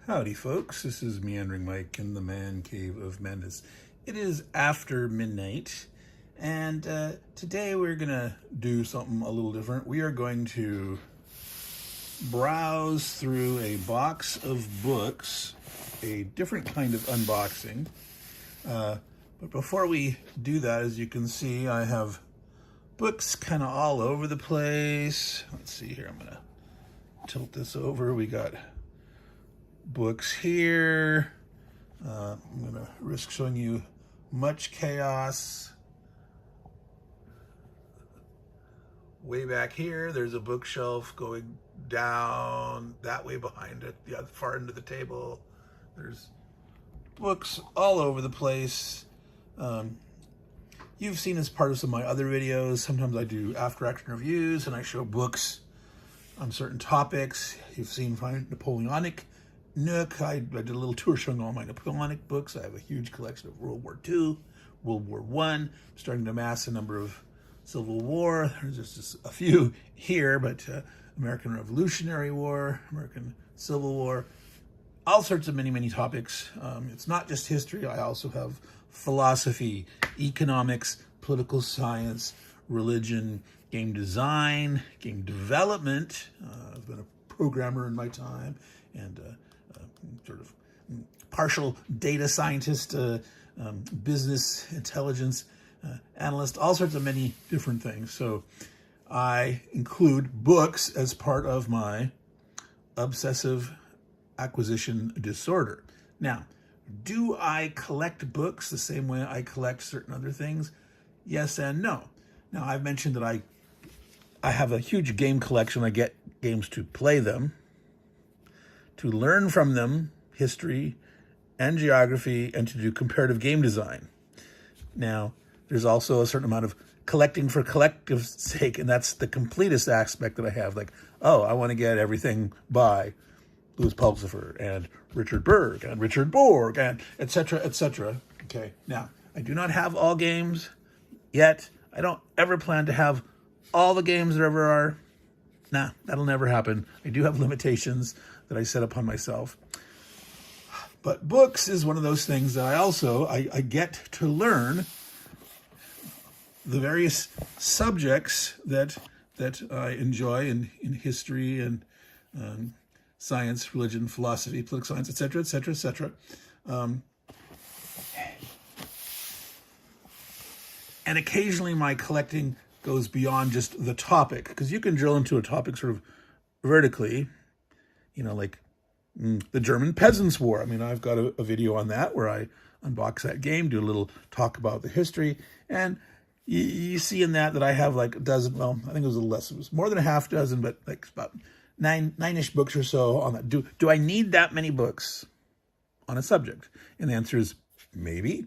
Howdy folks, this is Meandering Mike in the Man Cave of Madness. It is after midnight, and today we're gonna do something a little different. We are going to browse through a box of books, a different kind of unboxing. But before we do that, as you can see, I have books kind of all over the place. Let's see here, I'm gonna tilt this over. We got books here. I'm gonna risk showing you Much Chaos. Way back here, there's a bookshelf going down that way behind it, the other far end of the table. There's books all over the place. You've seen as part of some of my other videos, sometimes I do after action reviews and I show books on certain topics. You've seen my Napoleonic Nook. I did a little tour showing all my Napoleonic books. I have a huge collection of World War II, World War I. I'm starting to amass a number of Civil War. There's just a few here, but American Revolutionary War, American Civil War, all sorts of many topics. It's not just history. I also have philosophy, economics, political science, religion, game design, game development. I've been a programmer in my time, and sort of partial data scientist, business intelligence analyst, all sorts of many different things. So I include books as part of my obsessive acquisition disorder. Now, do I collect books the same way I collect certain other things? Yes and no. Now, I've mentioned that I have a huge game collection. I get games to play them, to learn from them history and geography, and to do comparative game design. Now, there's also a certain amount of collecting for collective sake, and that's the completest aspect that I have. Like, oh, I want to get everything by Louis Pulsifer and Richard Berg and Richard Borg and et cetera, et cetera. Okay, now, I do not have all games yet. I don't ever plan to have all the games there ever are. Nah, that'll never happen. I do have limitations that I set upon myself. But books is one of those things that I get to learn the various subjects that I enjoy in history and science, religion, philosophy, political science, et cetera, et cetera, et cetera. And occasionally my collecting goes beyond just the topic, because you can drill into a topic sort of vertically, like the German Peasants' War. I mean, I've got a video on that where I unbox that game, do a little talk about the history, and you see in that I have like a dozen, well, I think it was a little less, it was more than a half dozen, but like about nine-ish books or so on that. Do I need that many books on a subject? And the answer is maybe.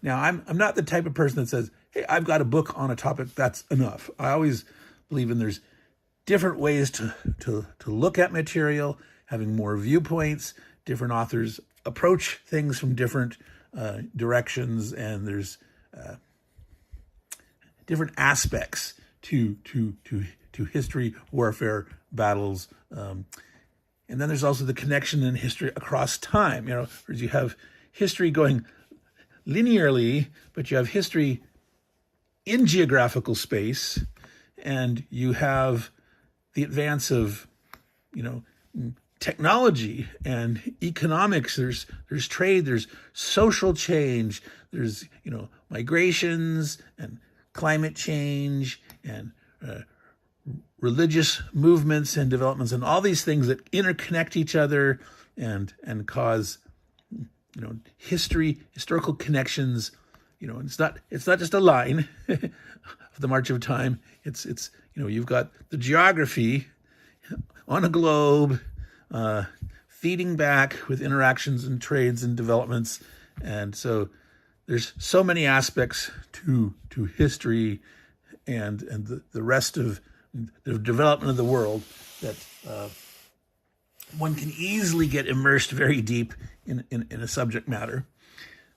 Now, I'm not the type of person that says, hey, I've got a book on a topic, that's enough. I always believe in there's different ways to look at material, having more viewpoints. Different authors approach things from different directions, and there's different aspects to history, warfare, battles. And then there's also the connection in history across time. Whereas you have history going linearly, but you have history in geographical space, and you have the advance of, technology and economics. There's trade, there's social change, there's, migrations and climate change and religious movements and developments, and all these things that interconnect each other and cause, historical connections. It's not just a line of the march of time. It's you've got the geography on a globe, feeding back with interactions and trades and developments. And so there's so many aspects to history and the rest of the development of the world that one can easily get immersed very deep in a subject matter.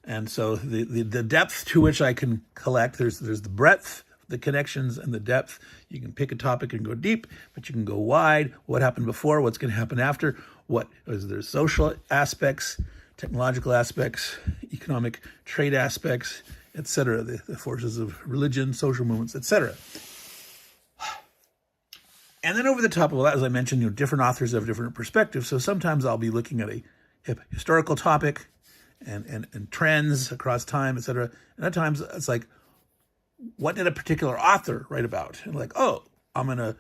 And so the depth to which I can collect, there's the breadth the connections and the depth. You can pick a topic and go deep, but you can go wide. What happened before? What's going to happen after? What is there? Social aspects, technological aspects, economic trade aspects, etc. The forces of religion, social movements, etc. And then over the top of that, as I mentioned, different authors have different perspectives. So sometimes I'll be looking at a historical topic and trends across time, etc. And at times it's like, what did a particular author write about? And like, oh, I'm gonna,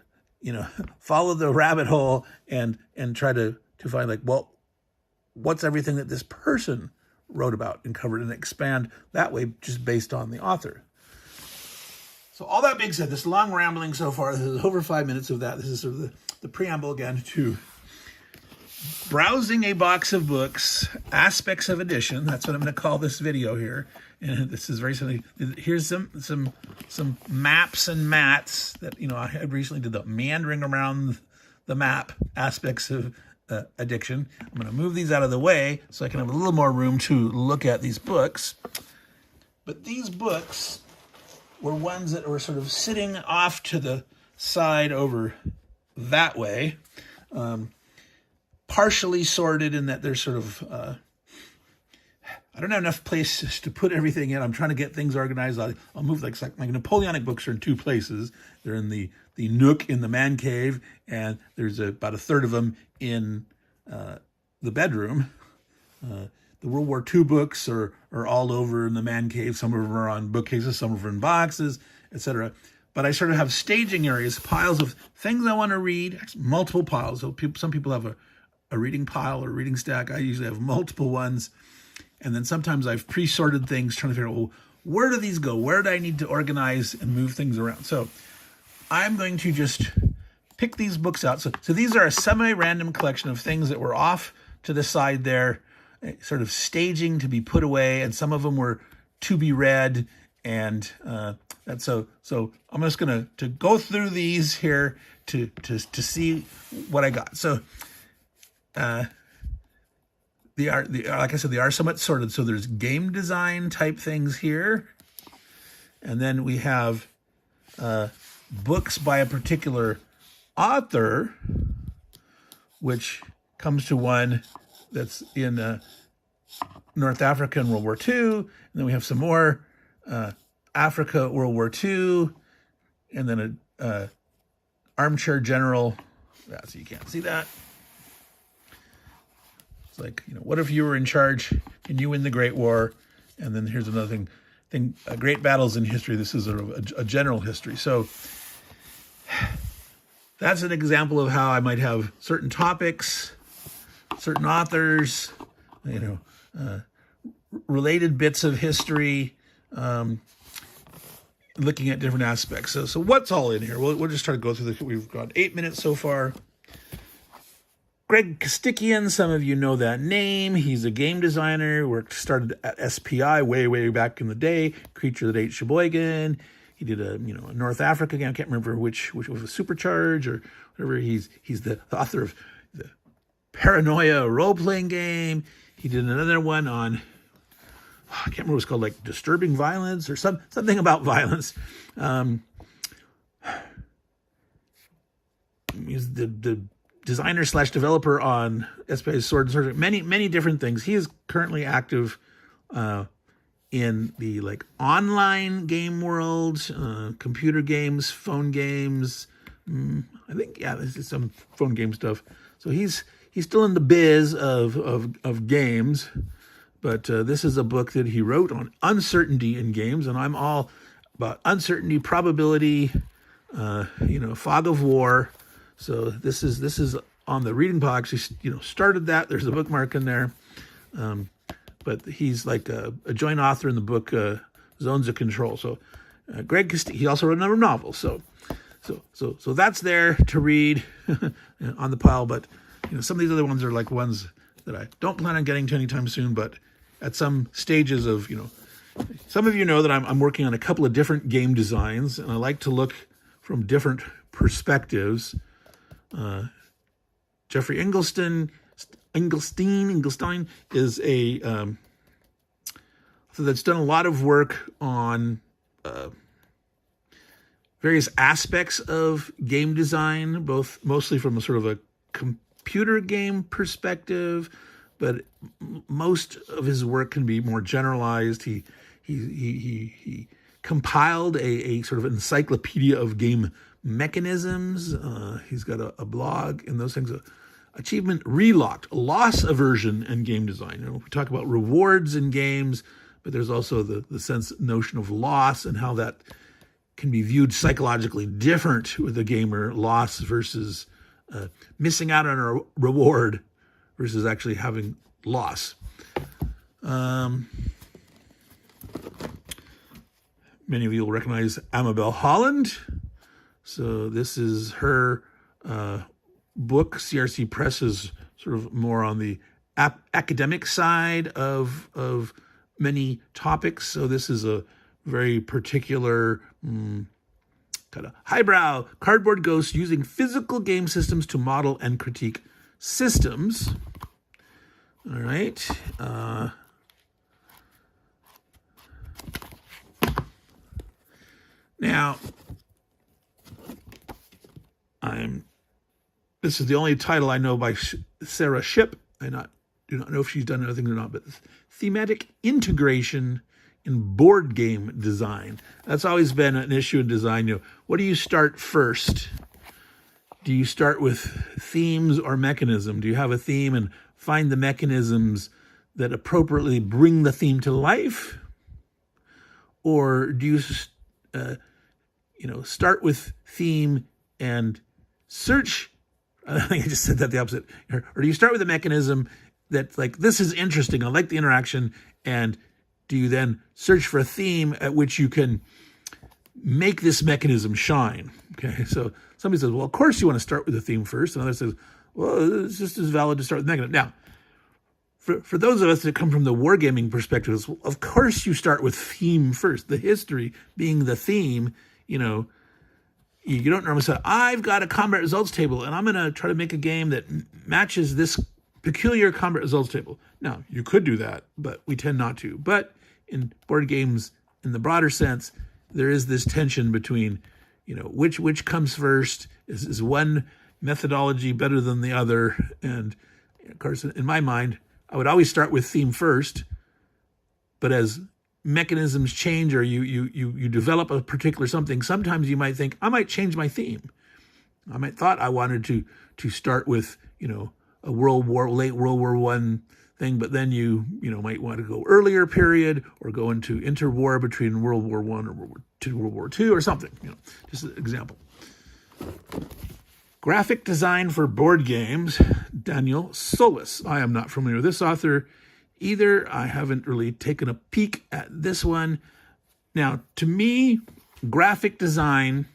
follow the rabbit hole and try to find like, well, what's everything that this person wrote about and covered, and expand that way just based on the author. So all that being said, this long rambling so far, this is over 5 minutes of that. This is sort of the preamble again to browsing a box of books, aspects of edition. That's what I'm going to call this video here. And this is very simple. Here's some maps and mats that, I recently did the meandering around the map aspects of addiction. I'm going to move these out of the way so I can have a little more room to look at these books. But these books were ones that were sort of sitting off to the side over that way, partially sorted in that they're sort of, I don't have enough places to put everything in. I'm trying to get things organized. I'll move like my Napoleonic books are in two places. They're in the nook in the man cave, and there's about a third of them in the bedroom. The World War II books are all over in the man cave. Some of them are on bookcases, some of them are in boxes, etc. But I sort of have staging areas, piles of things I want to read, multiple piles. So some people have a reading pile or reading stack. I usually have multiple ones. And then sometimes I've pre-sorted things, trying to figure out, well, where do these go? Where do I need to organize and move things around? So I'm going to just pick these books out. So these are a semi-random collection of things that were off to the side there, sort of staging to be put away, and some of them were to be read. And so I'm just going to go through these here to see what I got. So like I said, they are somewhat sorted. So there's game design type things here, and then we have books by a particular author, which comes to one that's in North Africa in World War II. And then we have some more Africa, World War II, and then a armchair general. Yeah, so you can't see that. It's like, what if you were in charge and you win the Great War? And then here's another thing, great battles in history. This is a general history. So that's an example of how I might have certain topics, certain authors, related bits of history, looking at different aspects. So what's all in here? We'll just try to go through we've got 8 minutes so far. Greg Kostikian, some of you know that name. He's a game designer, started at SPI way back in the day, Creature That Ate Sheboygan. He did a North Africa game. I can't remember which was a Supercharge or whatever. He's the author of the Paranoia role-playing game. He did another one on, I can't remember what it's called, like Disturbing Violence or something about violence. He's the designer / developer on SPI's Sword and Sorcery, many different things. He is currently active in the online game world, computer games, phone games. I think this is some phone game stuff. So he's still in the biz of games, but this is a book that he wrote on uncertainty in games, and I'm all about uncertainty, probability, fog of war. So this is on the reading pile. Actually, started that. There's a bookmark in there. But he's like a joint author in the book Zones of Control. So Greg Kostikian, he also wrote another novel. So that's there to read on the pile. But some of these other ones are like ones that I don't plan on getting to anytime soon. But at some stages of some of you know that I'm working on a couple of different game designs, and I like to look from different perspectives. Jeffrey Engelstein is a author that's done a lot of work on various aspects of game design, both mostly from a sort of a computer game perspective, but most of his work can be more generalized. He compiled a sort of encyclopedia of game mechanisms. He's got a blog and those things. Achievement relocked, loss aversion, and game design. You know, we talk about rewards in games, but there's also the notion of loss and how that can be viewed psychologically different with a gamer. Loss versus missing out on a reward versus actually having loss. Many of you will recognize Amabel Holland. So this is her book. CRC Press is sort of more on the academic side of many topics. So this is a very particular kind of highbrow cardboard ghost using physical game systems to model and critique systems. All right. Now, this is the only title I know by Sarah Shipp. I do not know if she's done other things or not, but thematic integration in board game design. That's always been an issue in design. You know, what do you start first? Do you start with themes or mechanism? Do you have a theme and find the mechanisms that appropriately bring the theme to life? Or do you, start with theme and search? I think I just said that the opposite. Or do you start with a mechanism that, like, this is interesting, I like the interaction, and do you then search for a theme at which you can make this mechanism shine? Okay, so somebody says, well, of course you want to start with the theme first. Another says, well, it's just as valid to start with the mechanism. Now, for those of us that come from the wargaming perspective, of course you start with theme first. The history being the theme, you know, you don't normally say, I've got a combat results table and I'm going to try to make a game that matches this peculiar combat results table. Now, you could do that, but we tend not to. But in board games, in the broader sense, there is this tension between, you know, which comes first. Is one methodology better than the other? And of course, in my mind, I would always start with theme first, but as mechanisms change or you develop a particular something, sometimes you might think, I might change my theme. I might thought I wanted to start with, you know, a late World War I thing, but then you might want to go earlier period or go into interwar between World War I or World War II or something, you know, just an example. Graphic design for board games, Daniel Solis. I am not familiar with this author either. I haven't really taken a peek at this one. Now, to me, graphic design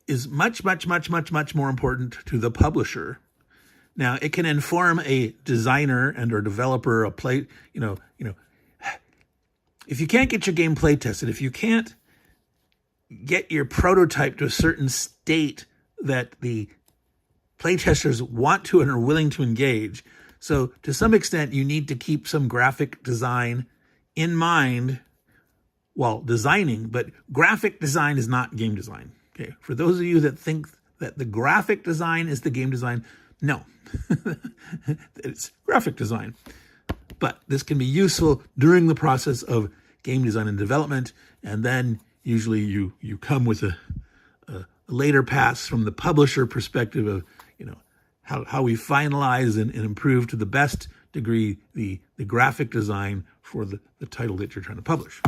is much more important to the publisher. Now, it can inform a designer and or developer, if you can't get your game play tested, if you can't get your prototype to a certain state that the playtesters want to and are willing to engage. So to some extent, you need to keep some graphic design in mind while designing, but graphic design is not game design. Okay, for those of you that think that the graphic design is the game design, no, it's graphic design. But this can be useful during the process of game design and development, and then usually you come with a later pass from the publisher perspective of, you know, how we finalize and improve to the best degree the graphic design for the title that you're trying to publish.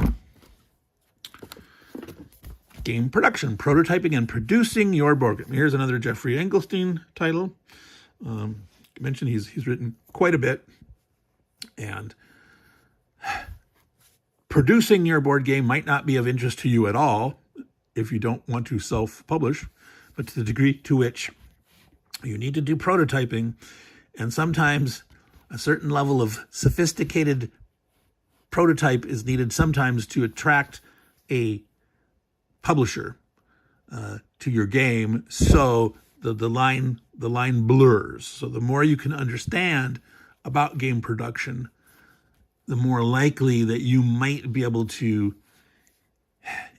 Game production, prototyping and producing your board game. Here's another Jeffrey Engelstein title. I mentioned he's written quite a bit, and producing your board game might not be of interest to you at all if you don't want to self-publish, but to the degree to which you need to do prototyping, and sometimes a certain level of sophisticated prototype is needed sometimes to attract a publisher to your game, so the line blurs. So the more you can understand about game production, the more likely that you might be able to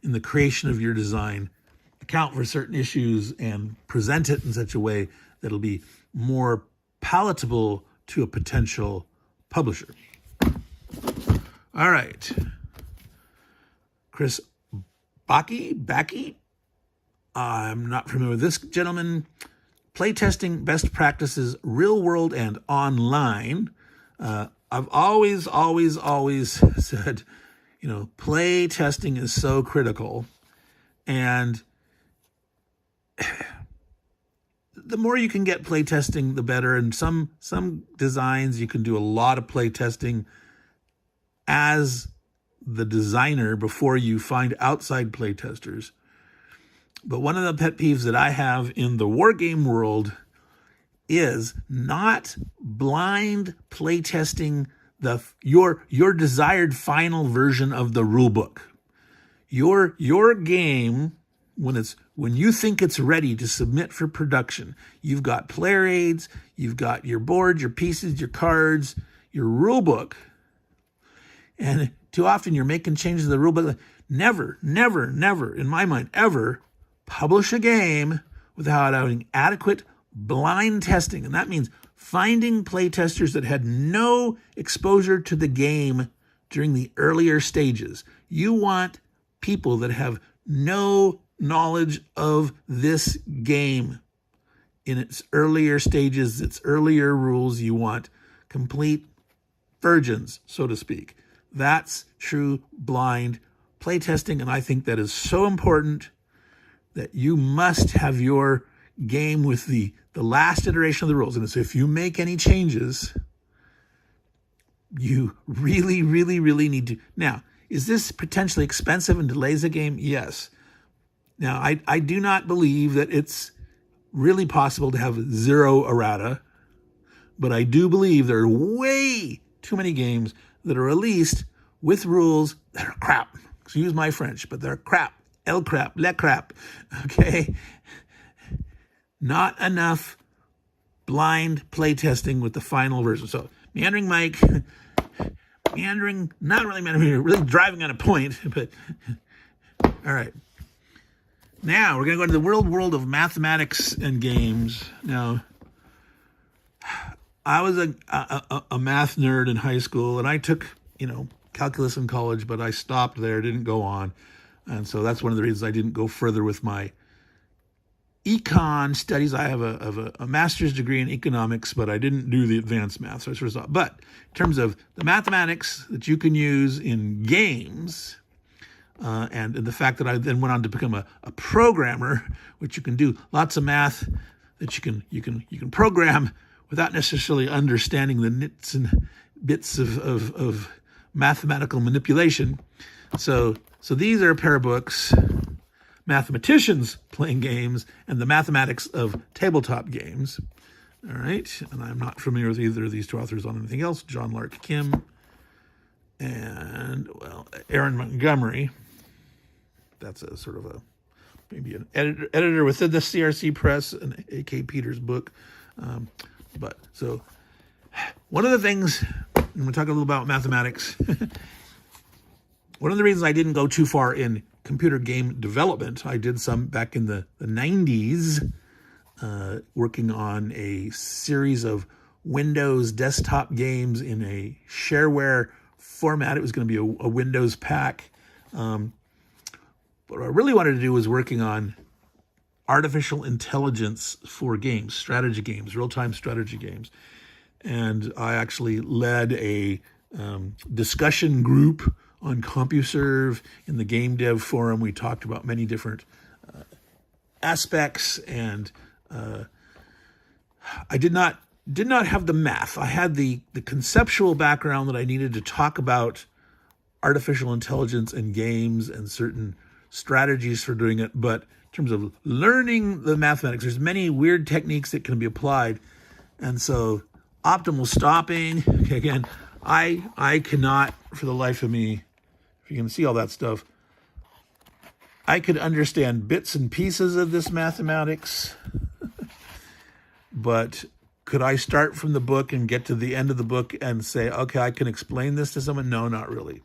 in the creation of your design, account for certain issues and present it in such a way that it'll be more palatable to a potential publisher. All right. Chris Backy? I'm not familiar with this gentleman. Playtesting best practices, real world and online. I've always said, play testing is so critical. And the more you can get play testing, the better. And some designs, you can do a lot of play testing as the designer before you find outside play testers. But one of the pet peeves that I have in the war game world is not blind play testing your desired final version of the rule book. Your game, when you think it's ready to submit for production, you've got player aids, you've got your board, your pieces, your cards, your rule book, and too often you're making changes to the rule book. Never, in my mind, ever publish a game without having adequate blind testing. And that means finding play testers that had no exposure to the game during the earlier stages. You want people that have no knowledge of this game in its earlier stages, its earlier rules. You want complete virgins, so to speak. That's true blind playtesting, and I think that is so important that you must have your game with the last iteration of the rules. And so if you make any changes, you really need to. Now, is this potentially expensive and delays a game? Yes. Now, I do not believe that it's really possible to have zero errata, but I do believe there are way too many games that are released with rules that are crap. Excuse my French, but they're crap. El crap, le crap, okay? Not enough blind play testing with the final version. So, Meandering Mike, not really meandering, really driving on a point, but all right. Now, we're going to go into the world of mathematics and games. Now, I was a math nerd in high school, and I took, calculus in college, but I stopped there, didn't go on. And so that's one of the reasons I didn't go further with my econ studies. I have a master's degree in economics, but I didn't do the advanced math. So I sort of thought, but in terms of the mathematics that you can use in games, and the fact that I then went on to become a programmer, which you can do lots of math that you can program without necessarily understanding the nits and bits of mathematical manipulation. So these are a pair of books, Mathematicians Playing Games and the Mathematics of Tabletop Games. All right, and I'm not familiar with either of these two authors on anything else, John Lark Kim and, Aaron Montgomery. That's a sort of maybe an editor within the CRC Press, an A.K. Peters book. But so one of the things, and we'll talk a little about mathematics. One of the reasons I didn't go too far in computer game development, I did some back in the 90s, working on a series of Windows desktop games in a shareware format. It was going to be a Windows pack. What I really wanted to do was working on artificial intelligence for games, strategy games, real-time strategy games. And I actually led a discussion group on CompuServe in the game dev forum. We talked about many different aspects, and I did not have the math. I had the conceptual background that I needed to talk about artificial intelligence in games and certain strategies for doing it. But in terms of learning the mathematics, there's many weird techniques that can be applied. And so optimal stopping, okay, again, I cannot, for the life of me, if you can see all that stuff, I could understand bits and pieces of this mathematics, but could I start from the book and get to the end of the book and say, okay, I can explain this to someone? No, not really.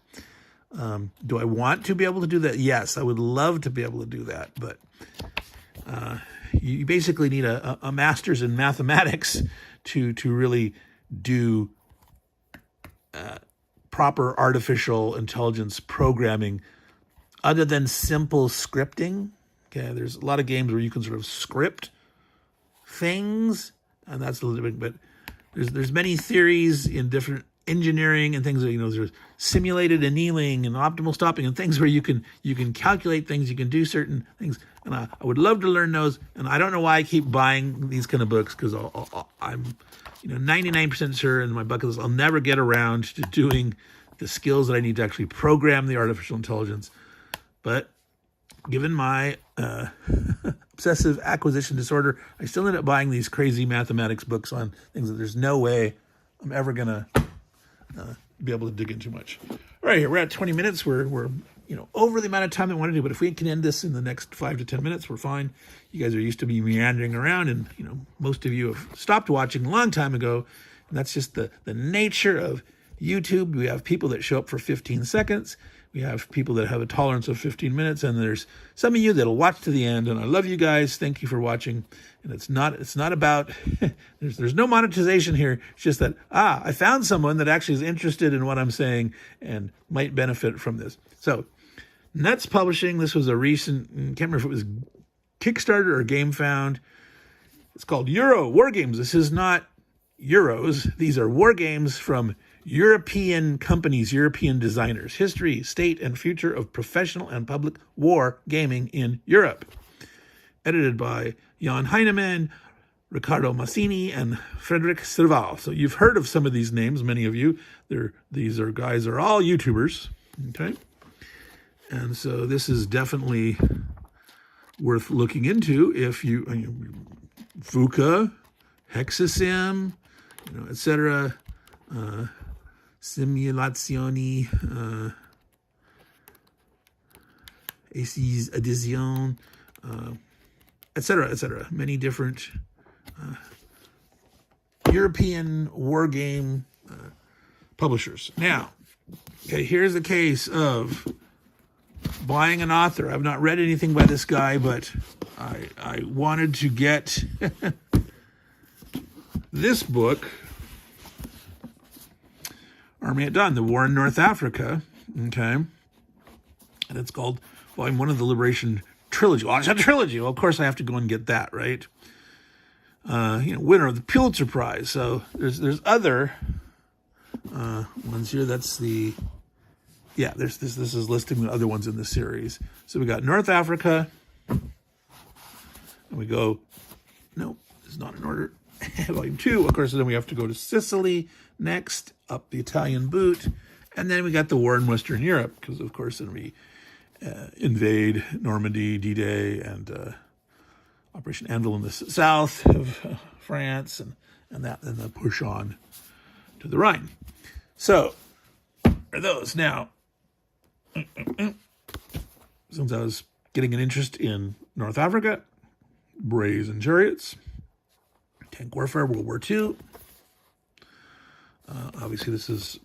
Do I want to be able to do that? Yes, I would love to be able to do that, but you basically need a master's in mathematics to really do proper artificial intelligence programming other than simple scripting. Okay, there's a lot of games where you can sort of script things, and that's a little bit, but there's many theories in different engineering and things that, there's simulated annealing and optimal stopping and things where you can calculate things, you can do certain things, and I would love to learn those. And I don't know why I keep buying these kind of books, because I'm 99% sure in my bucket list I'll never get around to doing the skills that I need to actually program the artificial intelligence. But given my obsessive acquisition disorder, I still end up buying these crazy mathematics books on things that there's no way I'm ever gonna be able to dig into much. All right, here we're at 20 minutes. We're over the amount of time I want to do, but if we can end this in the next 5 to 10 minutes, we're fine. You guys are used to me meandering around, and most of you have stopped watching a long time ago, and that's just the nature of YouTube. We have people that show up for 15 seconds. We have people that have a tolerance of 15 minutes, and there's some of you that'll watch to the end, and I love you guys. Thank you for watching. And it's not about, there's no monetization here. It's just that, I found someone that actually is interested in what I'm saying and might benefit from this. So, Nuts Publishing, this was a recent, I can't remember if it was Kickstarter or GameFound. It's called Euro War Games. This is not Euros. These are war games from European companies, European designers. History, state, and future of professional and public war gaming in Europe. Edited by Jan Heinemann, Riccardo Massini, and Frederick Serval. So you've heard of some of these names, many of you. These guys are all YouTubers, okay? And so this is definitely worth looking into if you, VUCA, Hexasim, etc., Simulazioni, Aces Addition, etc. Many different European war game publishers. Now, okay, here's a case of buying an author. I've not read anything by this guy, but I wanted to get this book, Army at Dawn, The War in North Africa, okay? And it's called Volume 1 of the Liberation Trilogy. Well, it's a trilogy. Well, of course I have to go and get that, right? Winner of the Pulitzer Prize. So there's other ones here. That's the... Yeah, this is listing the other ones in the series. So we got North Africa. And we go... No, it's not in order. Volume 2. Of course, then we have to go to Sicily next, up the Italian boot. And then we got the war in Western Europe, because, of course, then we invade Normandy, D-Day, and Operation Anvil in the south of France, and then push on to the Rhine. So, are those. Now, since I was getting an interest in North Africa, Brazen Chariots, Tank Warfare, World War II. Obviously, this is,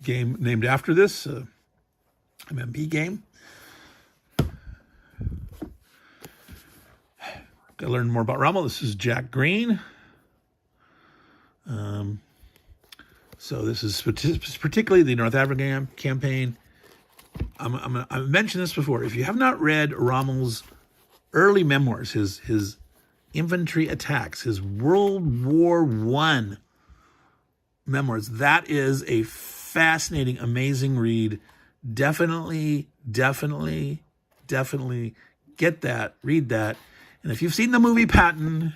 game named after this, MMP game. Got to learn more about Rommel. This is Jack Green. So this is particularly the North African campaign. I've mentioned this before. If you have not read Rommel's early memoirs, his infantry attacks, his World War I memoirs, that is a fascinating, amazing read. Definitely get that, read that. And if you've seen the movie Patton,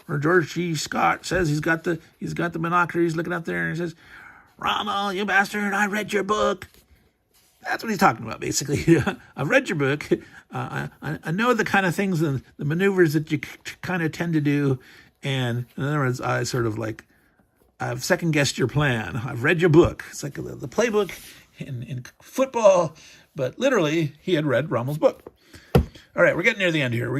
where George G. Scott says he's got the binocular, he's looking up there and he says, "Rommel, you bastard, I read your book." That's what he's talking about, basically. I've read your book. I know the kind of things, the maneuvers that you kind of tend to do. And in other words, I've second-guessed your plan. I've read your book. It's like the playbook in football, but literally, he had read Rommel's book. All right, we're getting near the end here.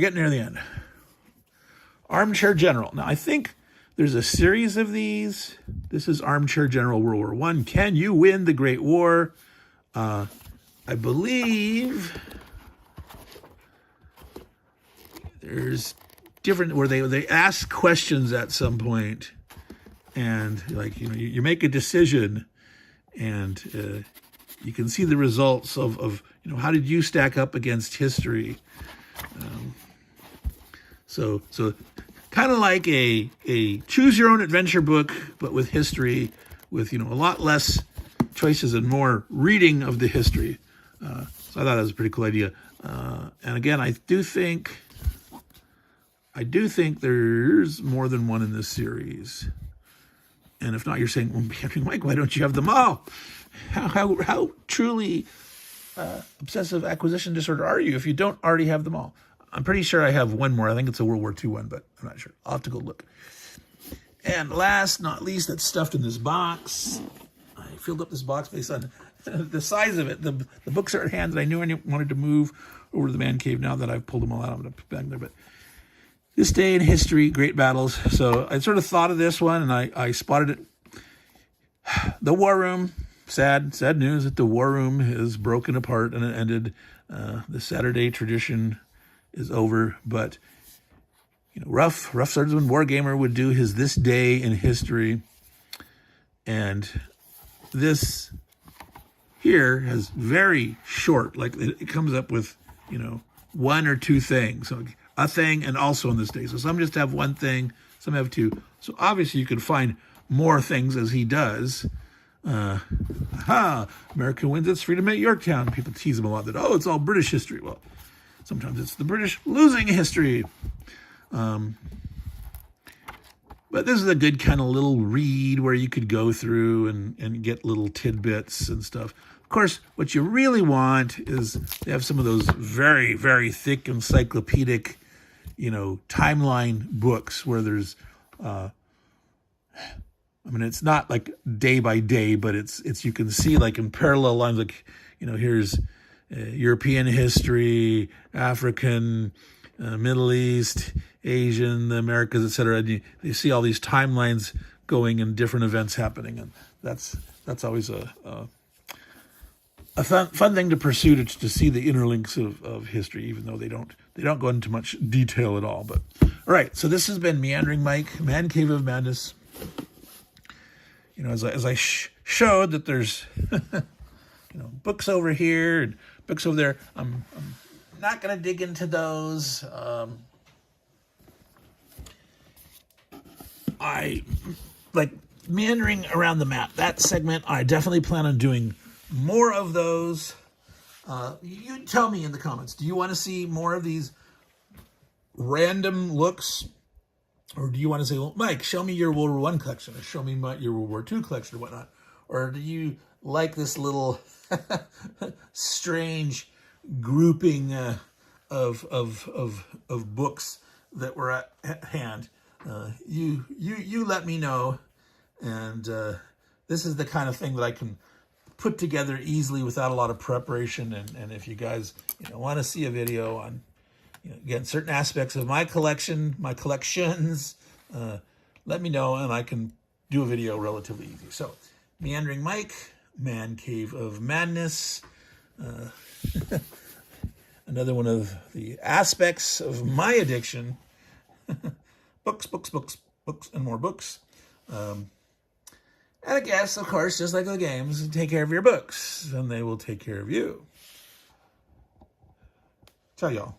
Armchair General. Now, I think there's a series of these. This is Armchair General World War I. Can you win the Great War? I believe there's different where they ask questions at some point, and like you make a decision, and you can see the results of how did you stack up against history. So kind of like a choose your own adventure book, but with history, with a lot less choices and more reading of the history. So I thought that was a pretty cool idea. And again, I do think there's more than one in this series. And if not, you're saying, well, Meandering Mike, why don't you have them all? How truly obsessive acquisition disorder are you if you don't already have them all? I'm pretty sure I have one more. I think it's a World War II one, but I'm not sure. I'll have to go look. And last, not least, that's stuffed in this box. I filled up this box based on the size of it. The books are at hand, and I knew I wanted to move over to the man cave. Now that I've pulled them all out, I'm going to put them back there. But this day in history, great battles. So I sort of thought of this one, and I spotted it. The War Room. Sad news that the War Room is broken apart and it ended. The Saturday tradition is over, but Rough Swordsman Wargamer would do his This Day in History, and this here has very short, like it comes up with one or two things, so a thing and also on this day. So some just have one thing, some have two. So obviously you can find more things as he does. America wins its freedom at Yorktown. People tease him a lot that, it's all British history. Well, sometimes it's the British losing history. But this is a good kind of little read where you could go through and get little tidbits and stuff. Of course, what you really want is they have some of those very, very thick encyclopedic, timeline books where there's, it's not like day by day, but it's you can see like in parallel lines, like, here's European history, African, Middle East, Asian, the Americas, etc. And you see all these timelines going and different events happening, and that's always a fun thing to pursue, to see the interlinks of history, even though they don't go into much detail at all. But all right, so this has been Meandering Mike, Man Cave of Madness. As I showed that there's books over here and books over there. I'm not going to dig into those. I like meandering around the map. That segment, I definitely plan on doing more of those. You tell me in the comments, do you want to see more of these random looks? Or do you want to say, well, Mike, show me your World War I collection, or show me your World War II collection, or whatnot? Or do you like this little strange grouping of books that were at hand? You let me know, and this is the kind of thing that I can put together easily without a lot of preparation. And if you guys want to see a video on again certain aspects of my collections, let me know, and I can do a video relatively easy. So, Meandering Mike, Man Cave of Madness. Another one of the aspects of my addiction. Books, and more books. And I guess, of course, just like the games, take care of your books, and they will take care of you. Ciao, y'all.